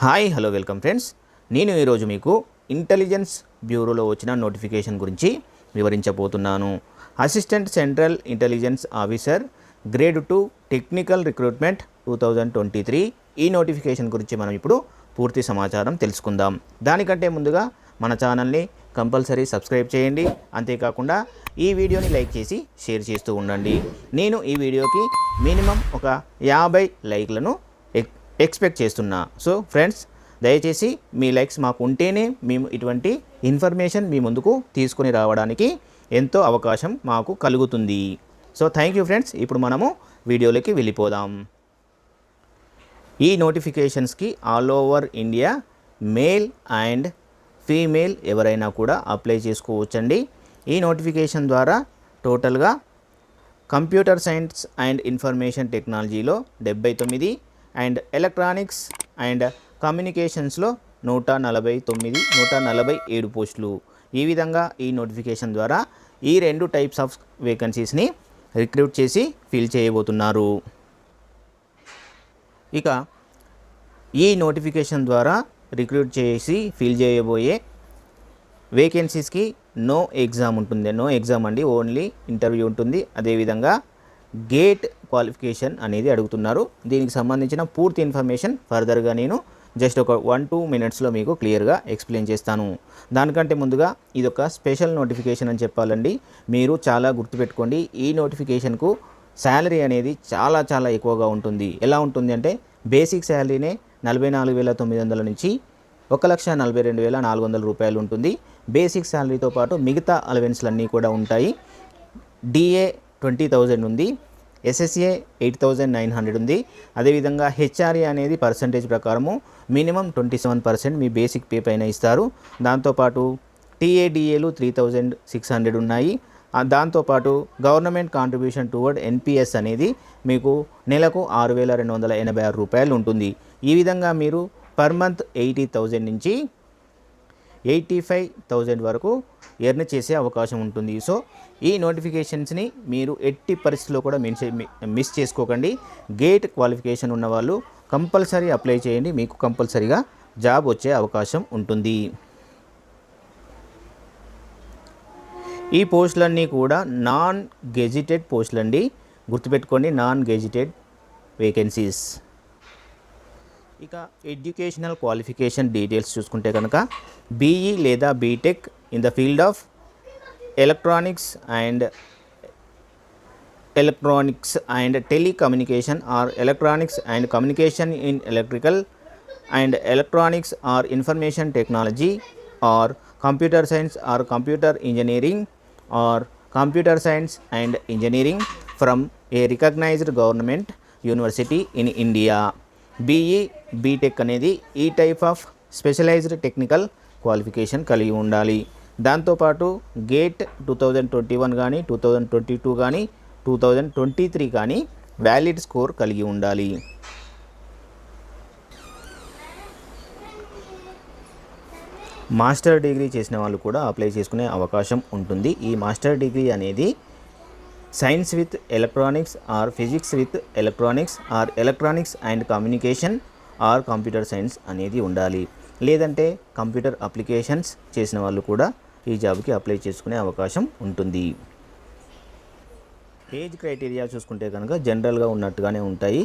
Hi hello welcome friends. నేను ఈరోజు మీకు ఇంటెలిజెన్స్ బ్యూరోలో వచ్చిన నోటిఫికేషన్ గురించి వివరించబోతున్నాను. Assistant central intelligence officer grade 2 technical recruitment 2023 ఈ నోటిఫికేషన్ గురించి మనం ఇప్పుడు పూర్తి సమాచారం తెలుసుకుందాం. దానికంటే ముందుగా మన ఛానల్ని కంపల్సరీ సబ్స్క్రైబ్ చేయండి. అంతేకాకుండా ఈ వీడియోని లైక్ చేసి షేర్ చేస్తూ ఉండండి. నేను ఈ వీడియోకి మినిమం ఒక 50 లైక్లను ఎక్స్పెక్ట్ చేస్తున్నా. సో ఫ్రెండ్స్, దయచేసి మీ లైక్స్ మాకు ఉంటేనే మేము ఇటువంటి ఇన్ఫర్మేషన్ మీ ముందుకు తీసుకొని రావడానికి ఎంతో అవకాశం మాకు కలుగుతుంది. So thank you friends. ఇప్పుడు మనము వీడియోలోకి వెళ్ళిపోదాం. ఈ నోటిఫికేషన్స్కి all over India male and female ఎవరైనా కూడా అప్లై చేసుకోవచ్చండి. ఈ నోటిఫికేషన్ ద్వారా టోటల్గా కంప్యూటర్ సైన్స్ అండ్ ఇన్ఫర్మేషన్ టెక్నాలజీలో 79 అండ్ ఎలక్ట్రానిక్స్ అండ్ కమ్యూనికేషన్స్లో 147 పోస్టులు. ఈ విధంగా ఈ నోటిఫికేషన్ ద్వారా ఈ 2 టైప్స్ ఆఫ్ వేకెన్సీస్ని రిక్రూట్ చేసి ఫిల్ చేయబోతున్నారు. ఇక ఈ నోటిఫికేషన్ ద్వారా రిక్రూట్ చేసి ఫిల్ చేయబోయే వేకెన్సీస్కి నో ఎగ్జామ్ ఉంటుంది. నో ఎగ్జామ్ అండి, ఓన్లీ ఇంటర్వ్యూ ఉంటుంది. అదేవిధంగా గేట్ క్వాలిఫికేషన్ అనేది అడుగుతున్నారు. దీనికి సంబంధించిన పూర్తి ఇన్ఫర్మేషన్ ఫర్దర్గా నేను జస్ట్ ఒక 1-2 మినిట్స్లో మీకు క్లియర్గా ఎక్స్ప్లెయిన్ చేస్తాను. దానికంటే ముందుగా ఇది ఒక స్పెషల్ నోటిఫికేషన్ అని చెప్పాలండి. మీరు చాలా గుర్తుపెట్టుకోండి, ఈ నోటిఫికేషన్కు శాలరీ అనేది చాలా ఎక్కువగా ఉంటుంది. ఎలా ఉంటుంది అంటే బేసిక్ శాలరీనే 44,900 నుంచి 1,42,400 రూపాయలు ఉంటుంది. బేసిక్ శాలరీతో పాటు మిగతా అలవెన్స్లన్నీ కూడా ఉంటాయి. డిఏ 20,000 ఉంది, ఎస్ఎస్ఏ 8,900 ఉంది. అదేవిధంగా హెచ్ఆర్ఏ అనేది పర్సంటేజ్ ప్రకారము మినిమం 27% మీ బేసిక్ పే పైన ఇస్తారు. దాంతోపాటు టీఏడిఏలు 3,600 ఉన్నాయి. దాంతోపాటు గవర్నమెంట్ కాంట్రిబ్యూషన్ టువర్డ్ ఎన్పిఎస్ అనేది మీకు నెలకు 6,286 రూపాయలు ఉంటుంది. ఈ విధంగా మీరు పర్ మంత్ 80,000 నుంచి 85,000 వరకు ఎర్న్ చేసే అవకాశం ఉంటుంది. సో ఈ నోటిఫికేషన్స్ని మీరు ఎట్టి పరిస్థితుల్లో కూడా మిస్ చేసుకోకండి. గేట్ క్వాలిఫికేషన్ ఉన్నవాళ్ళు కంపల్సరీ అప్లై చేయండి, మీకు కంపల్సరీగా జాబ్ వచ్చే అవకాశం ఉంటుంది. ఈ పోస్టులన్నీ కూడా నాన్ గెజిటెడ్ పోస్టులు అండి, గుర్తుపెట్టుకోండి, నాన్ గెజిటెడ్ వేకెన్సీస్. ఇక ఎడ్యుకేషనల్ క్వాలిఫికేషన్ డీటెయిల్స్ చూసుకుంటే కనుక బీఈ లేదా BTech in the field of electronics and telecommunication or electronics and communication in electrical and electronics or information technology or computer science or computer engineering or computer science and engineering from a recognised government university in India. BE BTech అనేది ఈ type of specialised technical qualification కలిగి ఉండాలి. దాంతోపాటు gate 2021 కానీ 2022 కానీ 2023 కానీ valid score కలిగి ఉండాలి. మాస్టర్ డిగ్రీ చేసిన వాళ్ళు కూడా అప్లై చేసుకునే అవకాశం ఉంటుంది. ఈ మాస్టర్ డిగ్రీ అనేది science with electronics or physics with electronics or electronics and communication or computer science అనేది ఉండాలి. లేదంటే కంప్యూటర్ అప్లికేషన్స్ చేసిన వాళ్ళు కూడా ఈ జాబ్కి అప్లై చేసుకునే అవకాశం ఉంటుంది. ఏజ్ క్రైటీరియా చూసుకుంటే కనుక జనరల్గా ఉన్నట్టుగానే ఉంటాయి.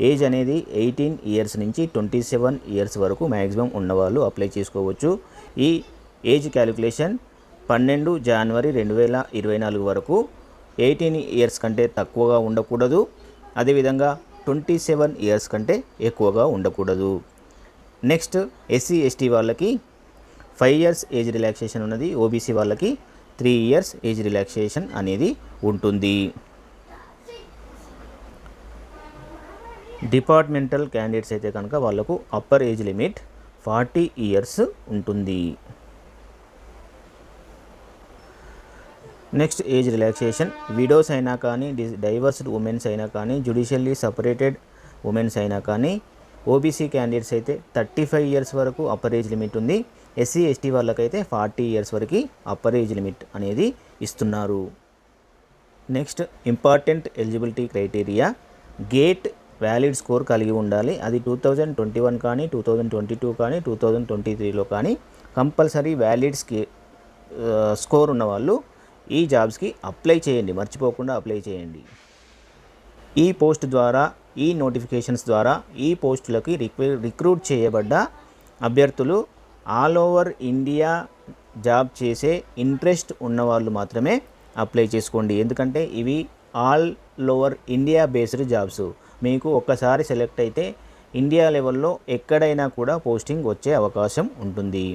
ఏజ్ అనేది 18 ఇయర్స్ నుంచి 27 ఇయర్స్ వరకు మ్యాక్సిమం ఉన్నవాళ్ళు అప్లై చేసుకోవచ్చు. ఈ ఏజ్ క్యాలిక్యులేషన్ 12 జనవరి 2024 వరకు 18 ఇయర్స్ కంటే తక్కువగా ఉండకూడదు. అదేవిధంగా 27 ఇయర్స్ కంటే ఎక్కువగా ఉండకూడదు. నెక్స్ట్ ఎస్సీ ఎస్టీ వాళ్ళకి 5 ఇయర్స్ ఏజ్ రిలాక్సేషన్ ఉన్నది. ఓబీసీ వాళ్ళకి 3 ఇయర్స్ ఏజ్ రిలాక్సేషన్ అనేది ఉంటుంది. డిపార్ట్మెంటల్ క్యాండిడేట్స్ అయితే కనుక వాళ్ళకు అప్పర్ ఏజ్ లిమిట్ 40 ఇయర్స్ ఉంటుంది. నెక్స్ట్ ఏజ్ రిలాక్సేషన్ విడోస్ అయినా కానీ, డైవర్స్డ్ ఉమెన్స్ అయినా కానీ, జ్యుడిషియల్లీ సపరేటెడ్ ఉమెన్స్ అయినా కానీ, ఓబీసీ క్యాండిడేట్స్ అయితే 35 ఇయర్స్ వరకు అప్పర్ ఏజ్ లిమిట్ ఉంది. ఎస్సీ ఎస్టీ వాళ్ళకైతే 40 ఇయర్స్ వరకు అప్పర్ ఏజ్ లిమిట్ అనేది ఇస్తున్నారు. Next important eligibility criteria gate valid score కలిగి ఉండాలి. అది 2021 కానీ 2022 కానీ 2023లో కానీ కంపల్సరీ వ్యాలిడ్ స్కోర్ ఉన్నవాళ్ళు ఈ జాబ్స్కి అప్లై చేయండి, మర్చిపోకుండా అప్లై చేయండి. ఈ పోస్ట్ ద్వారా, ఈ నోటిఫికేషన్స్ ద్వారా ఈ పోస్టులకి రిక్రూట్ చేయబడ్డ అభ్యర్థులు ఆల్ ఓవర్ ఇండియా జాబ్ చేసే ఇంట్రెస్ట్ ఉన్నవాళ్ళు మాత్రమే అప్లై చేసుకోండి. ఎందుకంటే ఇవి all over India based jobs. మీకు ఒక్కసారి సెలెక్ట్ అయితే ఇండియా లెవెల్లో ఎక్కడైనా కూడా పోస్టింగ్ వచ్చే అవకాశం ఉంటుంది.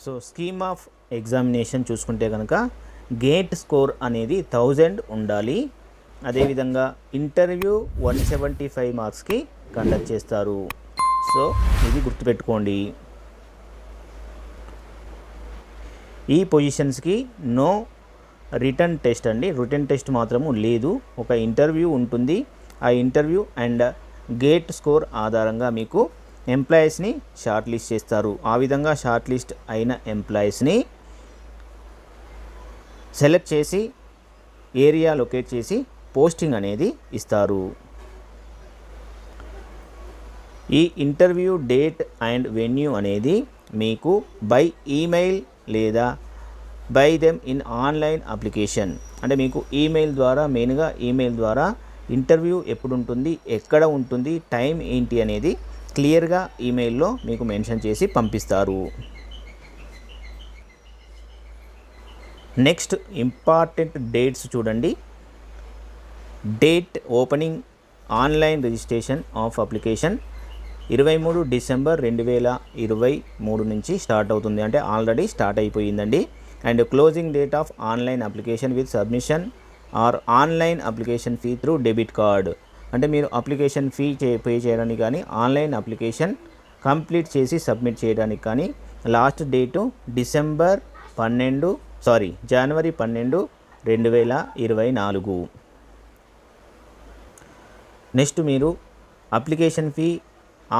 సో స్కీమ్ ఆఫ్ ఎగ్జామినేషన్ చూసుకుంటే కనుక గేట్ స్కోర్ అనేది 1000 ఉండాలి. అదేవిధంగా ఇంటర్వ్యూ 175 మార్క్స్కి కండక్ట్ చేస్తారు. సో ఇది గుర్తుపెట్టుకోండి. ఈ పొజిషన్స్కి నో రిటర్న్ టెస్ట్ అండి, రిటర్న్ టెస్ట్ మాత్రము లేదు. ఒక ఇంటర్వ్యూ ఉంటుంది. ఆ ఇంటర్వ్యూ అండ్ గేట్ స్కోర్ ఆధారంగా మీకు ఎంప్లాయీస్ని షార్ట్ లిస్ట్ చేస్తారు. ఆ విధంగా షార్ట్ లిస్ట్ అయిన ఎంప్లాయీస్ని సెలెక్ట్ చేసి ఏరియా లొకేట్ చేసి పోస్టింగ్ అనేది ఇస్తారు. ఈ ఇంటర్వ్యూ డేట్ అండ్ వెన్యూ అనేది మీకు బై ఈమెయిల్ లేదా by them in online application, అంటే మీకు ఈమెయిల్ ద్వారా, మెయిన్గా ఈమెయిల్ ద్వారా ఇంటర్వ్యూ ఎప్పుడు ఉంటుంది, ఎక్కడ ఉంటుంది, టైం ఏంటి అనేది క్లియర్గా ఈమెయిల్లో మీకు మెన్షన్ చేసి పంపిస్తారు. నెక్స్ట్ ఇంపార్టెంట్ డేట్స్ చూడండి. Date opening online registration of application 23 December 2023 నుంచి స్టార్ట్ అవుతుంది, అంటే ఆల్రెడీ స్టార్ట్ అయిపోయిందండి. And closing date of online application with submission or online application fee through debit card, అంటే మీరు అప్లికేషన్ ఫీ పే చేయడానికి కానీ online application complete చేసి submit చేయడానికి కానీ లాస్ట్ డేటు జనవరి 12, 2024. నెక్స్ట్ మీరు అప్లికేషన్ ఫీ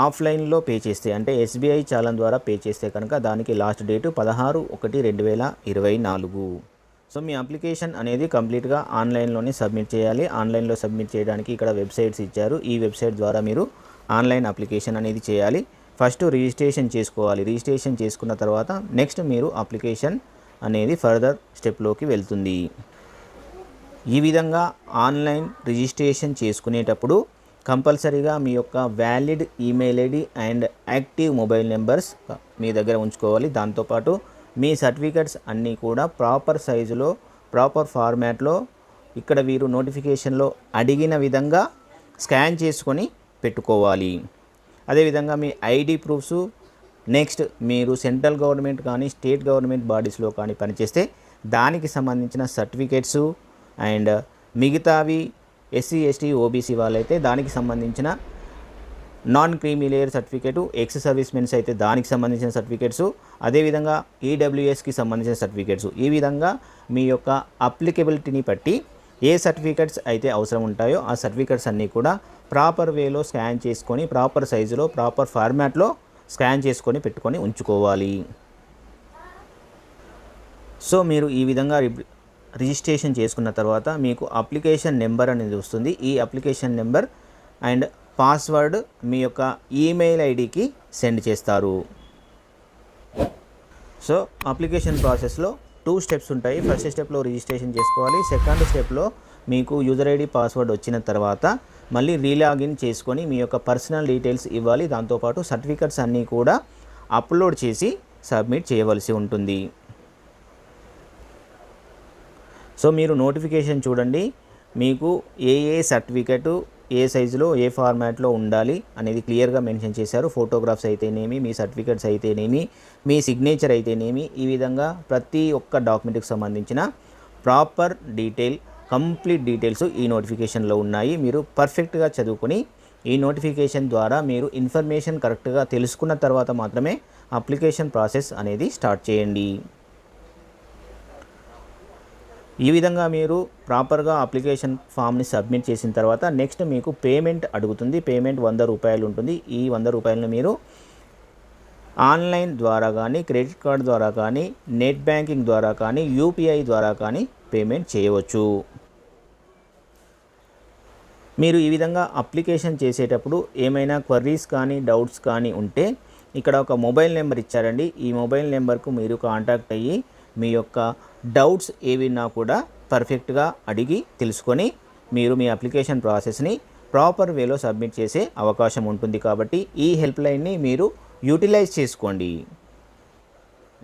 ఆఫ్లైన్లో పే చేస్తే, అంటే SBI చాలన్ ద్వారా పే చేస్తే కనుక దానికి లాస్ట్ డేటు 16/1/2024. సో మీ అప్లికేషన్ అనేది కంప్లీట్గా ఆన్లైన్లోనే సబ్మిట్ చేయాలి. ఆన్లైన్లో సబ్మిట్ చేయడానికి ఇక్కడ వెబ్సైట్స్ ఇచ్చారు. ఈ వెబ్సైట్ ద్వారా మీరు ఆన్లైన్ అప్లికేషన్ అనేది చేయాలి. ఫస్ట్ రిజిస్ట్రేషన్ చేసుకోవాలి. రిజిస్ట్రేషన్ చేసుకున్న తర్వాత నెక్స్ట్ మీరు అప్లికేషన్ అనేది ఫర్దర్ స్టెప్లోకి వెళ్తుంది. ఈ విధంగా ఆన్లైన్ రిజిస్ట్రేషన్ చేసుకునేటప్పుడు కంపల్సరీగా మీ యొక్క valid email ID and active mobile numbers మీ దగ్గర ఉంచుకోవాలి. దాంతోపాటు మీ సర్టిఫికెట్స్ అన్నీ కూడా ప్రాపర్ సైజులో, ప్రాపర్ ఫార్మాట్లో ఇక్కడ వీరు నోటిఫికేషన్లో అడిగిన విధంగా స్కాన్ చేసుకొని పెట్టుకోవాలి. అదేవిధంగా మీ ఐడి ప్రూఫ్స్, నెక్స్ట్ మీరు సెంట్రల్ గవర్నమెంట్ కానీ స్టేట్ గవర్నమెంట్ బాడీస్లో కానీ పనిచేస్తే దానికి సంబంధించిన సర్టిఫికేట్స్ అండ్ మిగతావి SC, ST, OBC వాళ్ళైతే దానికి సంబంధించిన non creamy layer certificate, ex service mens అయితే దానికి సంబంధించిన సర్టిఫికేట్స్, అదేవిధంగా EWSకి సంబంధించిన సర్టిఫికేట్స్. ఈ విధంగా మీ యొక్క అప్లికబిలిటీని బట్టి ఏ సర్టిఫికేట్స్ అయితే అవసరం ఉంటాయో ఆ సర్టిఫికేట్స్ అన్నీ కూడా ప్రాపర్ వేలో స్కాన్ చేసుకొని, ప్రాపర్ సైజులో, ప్రాపర్ ఫార్మాట్లో స్కాన్ చేసుకొని పెట్టుకొని ఉంచుకోవాలి. సో మీరు ఈ విధంగా రిజిస్ట్రేషన్ చేసుకున్న తర్వాత మీకు అప్లికేషన్ నెంబర్ అనేది వస్తుంది. ఈ అప్లికేషన్ నెంబర్ అండ్ పాస్వర్డ్ మీ యొక్క ఈమెయిల్ ఐడికి సెండ్ చేస్తారు. సో అప్లికేషన్ ప్రాసెస్లో 2 స్టెప్స్ ఉంటాయి. ఫస్ట్ స్టెప్లో రిజిస్ట్రేషన్ చేసుకోవాలి. సెకండ్ స్టెప్లో మీకు యూజర్ ఐడి పాస్వర్డ్ వచ్చిన తర్వాత మళ్ళీ రీలాగిన్ చేసుకొని మీ యొక్క పర్సనల్ డీటెయిల్స్ ఇవ్వాలి. దాంతోపాటు సర్టిఫికెట్స్ అన్నీ కూడా అప్లోడ్ చేసి సబ్మిట్ చేయవలసి ఉంటుంది. సో మీరు నోటిఫికేషన్ చూడండి, మీకు ఏ సర్టిఫికెట్ ఏ సైజులో ఏ ఫార్మాట్లో ఉండాలి అనేది క్లియర్గా మెన్షన్ చేశారు. ఫోటోగ్రాఫ్స్ అయితేనేమి, మీ సర్టిఫికెట్స్ అయితేనేమి, మీ సిగ్నేచర్ అయితేనేమి, ఈ విధంగా ప్రతి ఒక్క డాక్యుమెంట్కి సంబంధించిన ప్రాపర్ కంప్లీట్ డీటెయిల్స్ ఈ నోటిఫికేషన్లో ఉన్నాయి. మీరు పర్ఫెక్ట్గా చదువుకొని ఈ నోటిఫికేషన్ ద్వారా మీరు ఇన్ఫర్మేషన్ కరెక్ట్గా తెలుసుకున్న తర్వాత మాత్రమే అప్లికేషన్ ప్రాసెస్ అనేది స్టార్ట్ చేయండి. ఈ విధంగా మీరు ప్రాపర్గా అప్లికేషన్ ఫామ్ని సబ్మిట్ చేసిన తర్వాత నెక్స్ట్ మీకు పేమెంట్ అడుగుతుంది. పేమెంట్ 100 రూపాయలు ఉంటుంది. ఈ 100 రూపాయలను మీరు ఆన్లైన్ ద్వారా కానీ, క్రెడిట్ కార్డ్ ద్వారా కానీ, నెట్ బ్యాంకింగ్ ద్వారా కానీ, UPI ద్వారా కానీ పేమెంట్ చేయవచ్చు. మీరు ఈ విధంగా అప్లికేషన్ చేసేటప్పుడు ఏమైనా క్వరీస్ కానీ డౌట్స్ కానీ ఉంటే ఇక్కడ ఒక మొబైల్ నెంబర్ ఇచ్చారండి. ఈ మొబైల్ నెంబర్కు మీరు కాంటాక్ట్ అయ్యి మీ యొక్క డౌట్స్ ఏవిన్నా కూడా పర్ఫెక్ట్గా అడిగి తెలుసుకొని మీరు మీ అప్లికేషన్ ప్రాసెస్ని ప్రాపర్ వేలో సబ్మిట్ చేసే అవకాశం ఉంటుంది. కాబట్టి ఈ హెల్ప్ లైన్ని మీరు యూటిలైజ్ చేసుకోండి.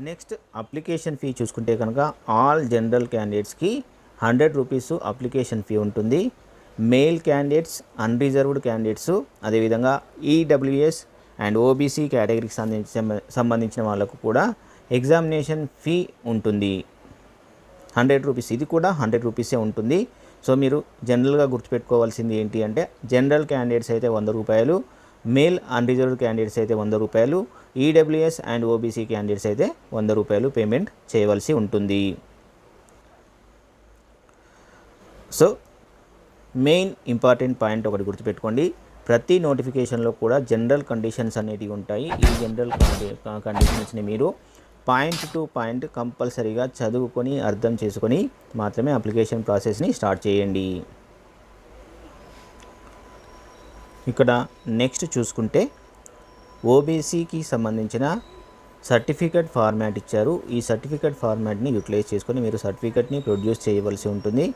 నెక్స్ట్ అప్లికేషన్ ఫీ చూసుకుంటే కనుక ఆల్ జనరల్ క్యాండిడేట్స్కి 100 రూపీస్ అప్లికేషన్ ఫీ ఉంటుంది. మేల్ క్యాండిడేట్స్, అన్రిజర్వ్డ్ క్యాండిడేట్స్, అదేవిధంగా ఈడబ్ల్యూఎస్ అండ్ ఓబీసీ కేటగిరీకి సంబంధించిన వాళ్ళకు కూడా ఎగ్జామినేషన్ ఫీ ఉంటుంది 100 రూపీస్. ఇది కూడా 100 రూపీసే ఉంటుంది. సో మీరు జనరల్గా గుర్తుపెట్టుకోవాల్సింది ఏంటి అంటే జనరల్ క్యాండిడేట్స్ అయితే 100 రూపాయలు, మేల్ అన్రిజర్వ్డ్ క్యాండిడేట్స్ అయితే 100 రూపాయలు, ఈడబ్ల్యూఎస్ అండ్ ఓబీసీ క్యాండిడేట్స్ అయితే 100 రూపాయలు పేమెంట్ చేయవలసి ఉంటుంది. సో మెయిన్ ఇంపార్టెంట్ పాయింట్ ఒకటి గుర్తుపెట్టుకోండి, ప్రతి నోటిఫికేషన్లో కూడా జనరల్ కండిషన్స్ అనేటివి ఉంటాయి. ఈ జనరల్ కండిషన్స్ని మీరు పాయింట్ టు పాయింట్ కంపల్సరీగా చదువుకొని అర్థం చేసుకొని మాత్రమే అప్లికేషన్ ప్రాసెస్ని స్టార్ట్ చేయండి. ఇక్కడ నెక్స్ట్ చూసుకుంటే ఓబీసీకి సంబంధించిన సర్టిఫికేట్ ఫార్మాట్ ఇచ్చారు. ఈ సర్టిఫికేట్ ఫార్మాట్ని యూటిలైజ్ చేసుకొని మీరు సర్టిఫికేట్ని ప్రొడ్యూస్ చేయవలసి ఉంటుంది.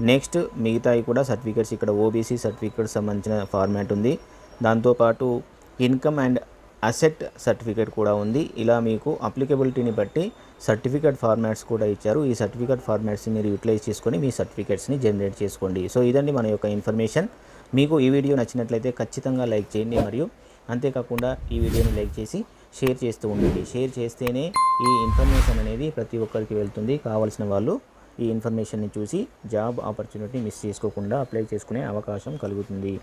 నెక్స్ట్ మిగతాయి కూడా సర్టిఫికేట్స్, ఇక్కడ ఓబీసీ సర్టిఫికేట్ సంబంధించిన ఫార్మాట్ ఉంది. దాంతోపాటు ఇన్కమ్ అండ్ అసెట్ సర్టిఫికేట్ కూడా ఉంది. ఇలా మీకు అప్లికబిలిటీని బట్టి సర్టిఫికేట్ ఫార్మాట్స్ కూడా ఇచ్చారు. ఈ సర్టిఫికేట్ ఫార్మాట్స్ని మీరు యూటిలైజ్ చేసుకొని మీ సర్టిఫికేట్స్ని జనరేట్ చేసుకోండి. సో ఇదండి మన యొక్క ఇన్ఫర్మేషన్. మీకు ఈ వీడియో నచ్చినట్లయితే ఖచ్చితంగా లైక్ చేయండి, మరియు అంతేకాకుండా ఈ వీడియోని లైక్ చేసి షేర్ చేస్తూ ఉండండి. షేర్ చేస్తేనే ఈ ఇన్ఫర్మేషన్ అనేది ప్రతి ఒక్కరికి వెళ్తుంది. కావాల్సిన వాళ్ళు ఈ ఇన్ఫర్మేషన్ని చూసి జాబ్ ఆపర్చునిటీ మిస్ చేసుకోకుండా అప్లై చేసుకునే అవకాశం కలుగుతుంది.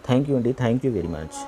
థ్యాంక్ యూ అండి. Thank you very much.